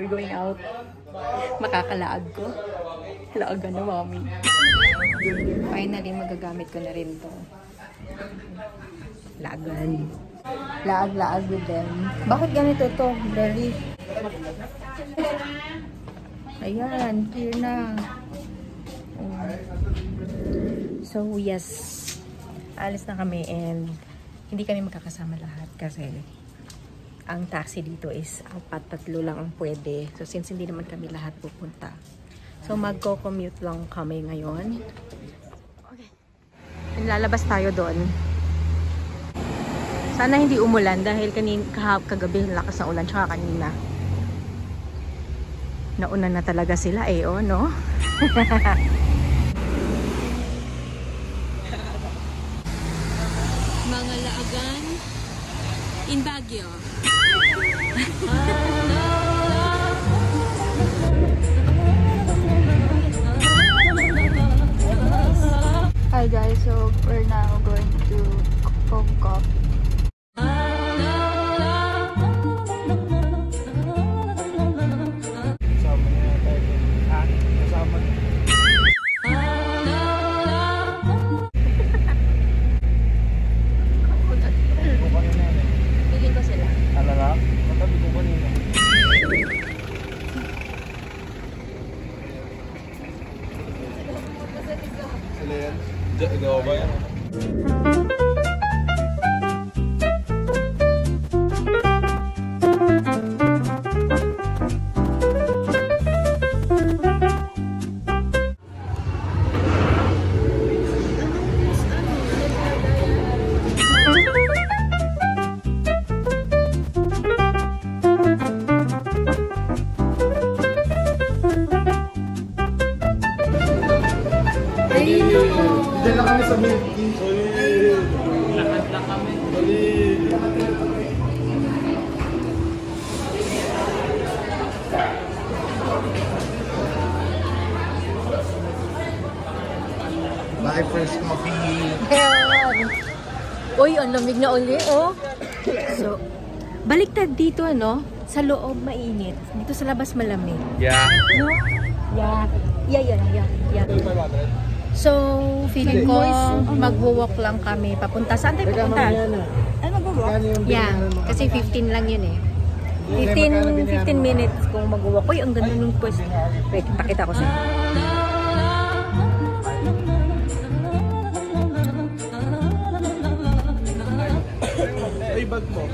We're going out. Makakalaag ko. Laagan na, mami. Finally, magagamit ko na rin to. Laagan. Laag-laag with them. Bakit ganito to? Very... Ayan, clear na. So, yes. Alis na kami and hindi kami magkakasama lahat kasi ang taxi dito is 4-3 lang ang pwede. So, since hindi naman kami lahat pupunta. So, magko-commute lang kami ngayon. Okay. Lalabas tayo doon. Sana hindi umulan dahil kagabi lakas ng ulan tsaka kanina. Nauna na talaga sila eh, oh, no? Mga laagan in Baguio. Hi guys, so we're now going to Bangkok. Diyan na kami sa Milky. Lakad na kami. Bye, first coffee. Uy, ang lamig na uli, oh. So, baliktad dito, ano? Sa loob mainit. Dito sa labas malamig. Yeah. No? Yeah. Yeah. So, feeling ko magwo-walk lang kami papunta. Saan tayo papunta? Ay, mag-walk? Yeah, kasi 15 lang yun eh. 15 minutes kung mag-walk. Uy, ang ganda nung pwesto. Wait, pakita ko sa'yo. Ay, bag mo.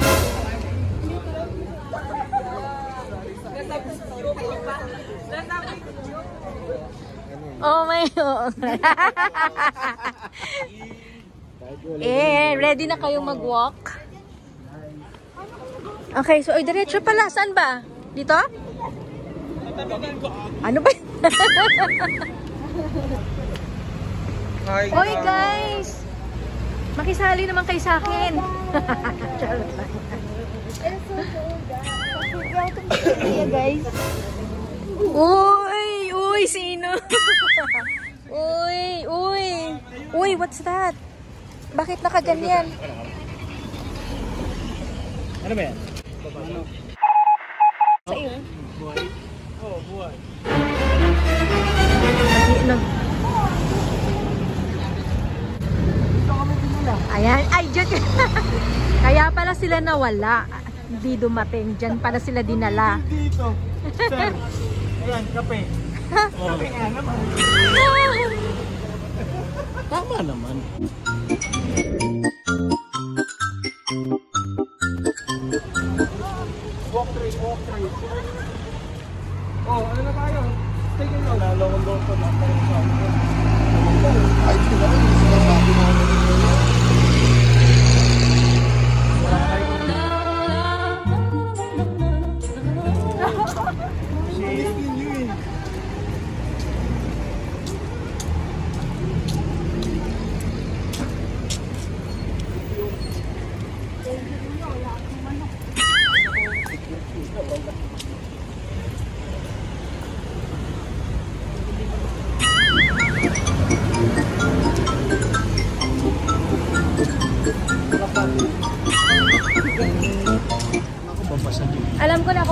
Oh my God. Ready na kayong mag-walk? Okay, so diretso pala. Saan ba? Dito? Ano ba? Hoy guys! Makisali naman kayo sa akin. Charot lang. Guys. Uy, sino? Uy, what's that? Bakit nakaganyan? Ano ba yan? Sa iyo? Buhay. Oo, buhay. Ayan, ay, dyan. Kaya pala sila nawala. Hindi dumating. Dyan pala sila dinala. Dito. Sir. Ayan, kape. Kape nga naman. Tama naman. Walk trade. Oh, ano na tayo? Take it out. Lalong ko na tayo sa ay, hindi naman yung sinasabi mo.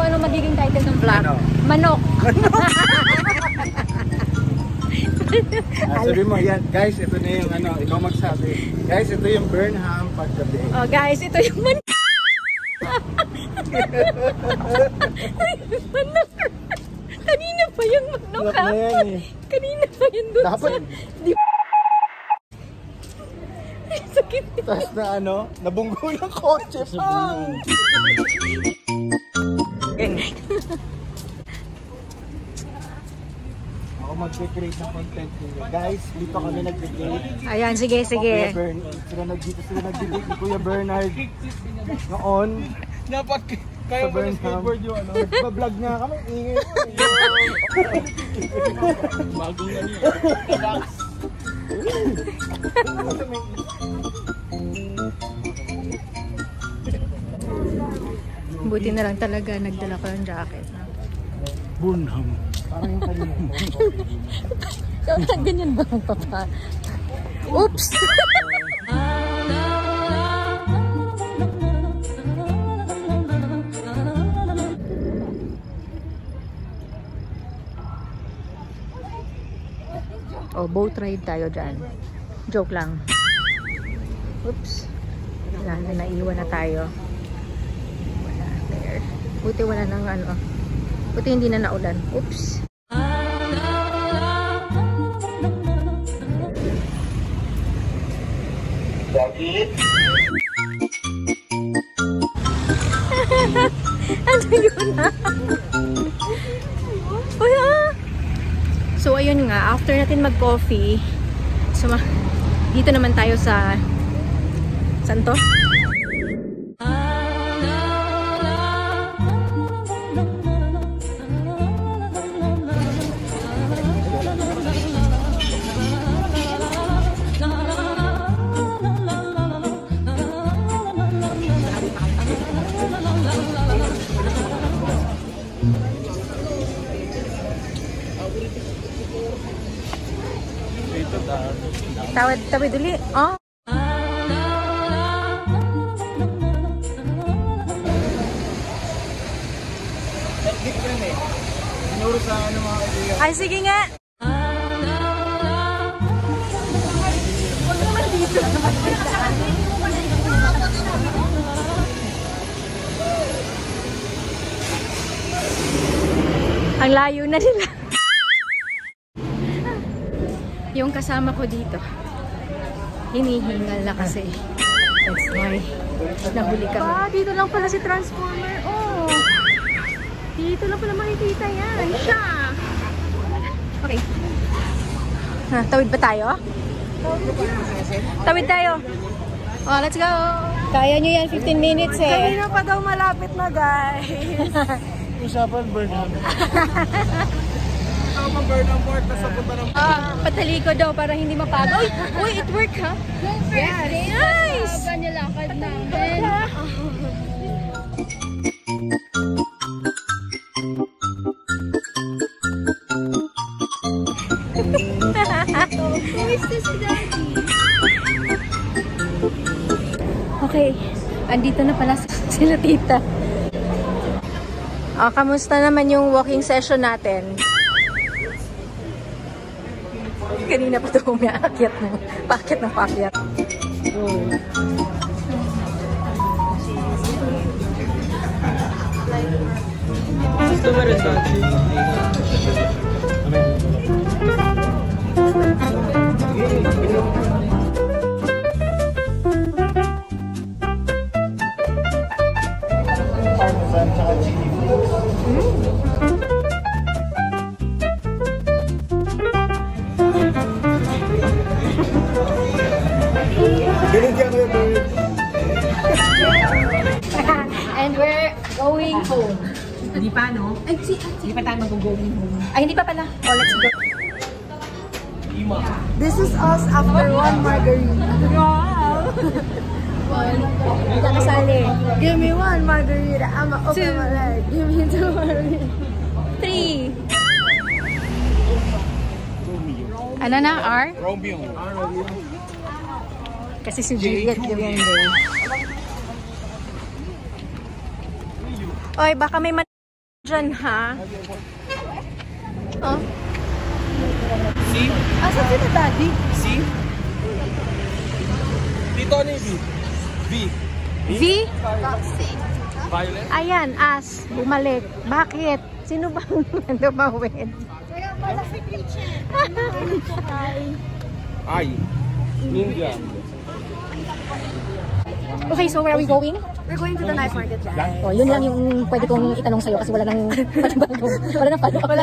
ano magiging title ng vlog. Ano? Manok. Sabi mo, yan. Guys, ito na yung ano, ikaw magsabi. Guys, ito yung Burnham paggabi. Oh guys, ito yung manok. Manok. Kanina pa yung manok ha. Kanina pa yung dun Dapat, sakit. tapos na ano, nabunggo ng kotse pa. Ako mag-create ng content nila. Guys, dito kami nag-date. Ayan, sige, sige. Sila nag-date ni Kuya Bernard. Noon, dapat kaya ba yung skateboard yung ano? Nagpa-vlog nga kami, ingay mo. Bagong ano yun. Buti na lang talaga nagdala ko ng jacket. Burnham. Parang yung kanina. Ganyan ba ang papa? Oops! Oh, boat ride tayo dyan. Joke lang. Oops. Wala na, naiwan na tayo. Wala, there. Buti wala nang ano. Buti hindi na naulan. Oops. Ano yun na? So ayun nga, after natin mag-coffee, so dito naman tayo sa saan to? Tawid ulit. Oh. Sinuro sa ano mga kaibigan. Ay, sige nga. Ang layo na nila. Yung kasama ko dito, hinihingal na kasi. That's why nahuli kami. Ah, dito lang pala si Transformer. Oh. Dito lang pala makikita yan. Siya. Okay. Tawid ba tayo? Tawid tayo. Oh, let's go. Kaya nyo yan, 15 minutes eh. Kanina pa daw malapit na, guys. Usapan Burnham. Ako Burnham Port, nasa punta ng patalikod daw para hindi mapagod. Uy, it worked ha? Yes. Nice! Habang nilakad namin. Kumusta si Daddy? Okay, andito na pala sila tita. Kamusta naman yung walking session natin? Kanina pa ito umiakyat na. Paakyat ng paakyat. parmesan tsaka chili flakes. Binigyan ko yung bird. And we're going home. Hindi pa, no? Ay, Hindi pa tayo mag-going home. Ay, hindi pa pala. Oh, let's go. This is us after one margarita. Wow! Hindi ka kasali. Give me one margarita. I'ma open my leg. Give me two margarita. 3. Ano na, R? Romeo. Kasi si Juliet yung day. Oy, baka may Diyan ha? Oh. See? Asan si Daddy? See? Dito ano yung B? V? Violet? Ayan, as. Bumalik. Bakit? Sino bang lumawin? Ay. Ninja. Okay, so where are we going? We're going to the night market, guys. Oh, yun lang yung pwede kong itanong sa'yo kasi wala nang follow-up. Wala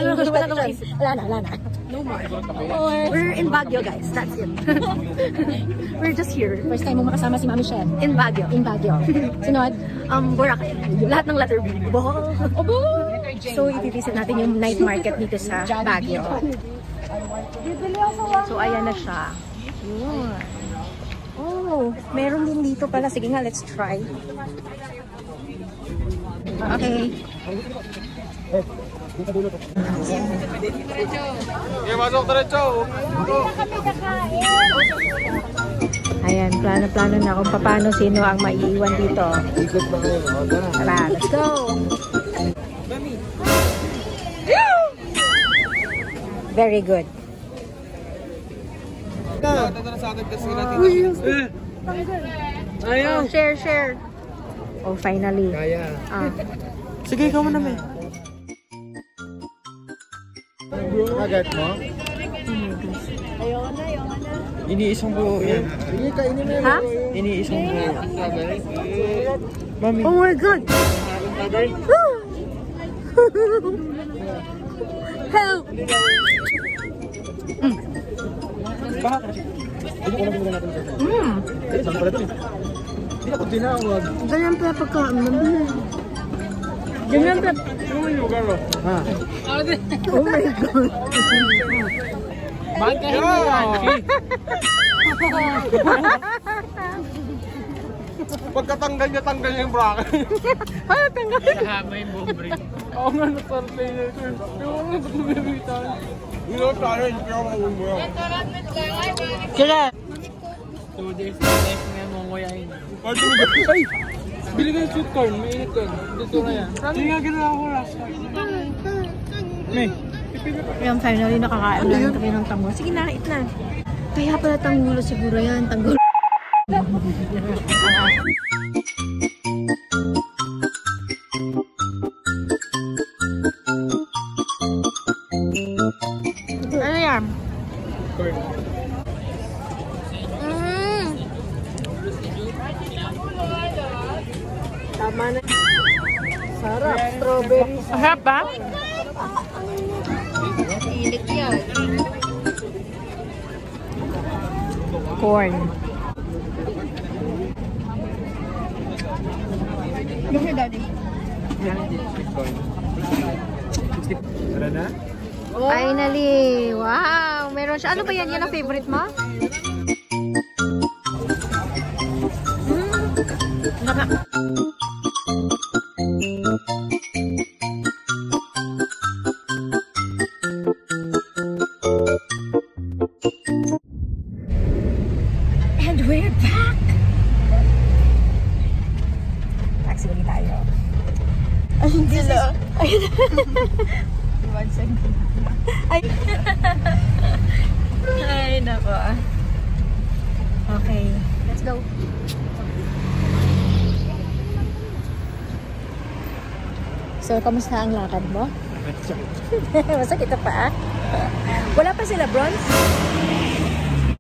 na. No more. We're in Baguio, guys. That's it. We're just here. First time mo makasama si Mami Shen. In Baguio. In Baguio. Sunod? Boracay. Lahat ng letter B. So, ipivisit natin yung night market dito sa Baguio. So, ayan na siya. Yun. Oh, meron din dito pala. Sige nga, let's try. Okay. Okay, masok diretso. Ayan, plano-plano na kung paano sino ang maiiwan dito. Ikot na kayo. Tara, let's go! Very good. Ayaw. Oh, share. Oh, finally. Kaya. Ah. Sige, ikaw mo namin. Kagat mo? Iniisang buo yan. Sige, kainin mo. Ha? Iniisang buo. Mami. Oh my God! Help! Hindi ako tinawag. Ganyan pala pagkaan naman. Ganyan pala. Ha? Oh my God! Magkahin mo yan. Pagkatanggal niya, tanggal niya yung bracket. Ano tanggal? Nahama yung bombre. Oo nga, nasartay na ito. Pero ano, ba't nabibitan? Hindi ako challenge, pero ako mawin mo yan. Sila! 2 days na next nga mo nguyain. Ay! Bili ka yung sweet corn, mainit yun. Dito na yan. Hindi nga ginawa ko last time. May. Ayan, finally nakakain na kami ng tanggol. Sige na, eat na. Kaya pala tanggulo siguro yan. Tanggol. Ano yan? Corn. Tama na. Sarap. Strawberry. Sarap ba? Ilik yan. Corn. Look here, Daddy. Tara na? Finally! Wow! Meron siya. Ano ba yan? Yan ang favorite mo? Naka... And we're back! Taxi ulit tayo. Ayun sila. Ay! Ay, nako. Okay, let's go. So, kamusta ang lakad mo? Masakit na pa. Wala pa sila bronze?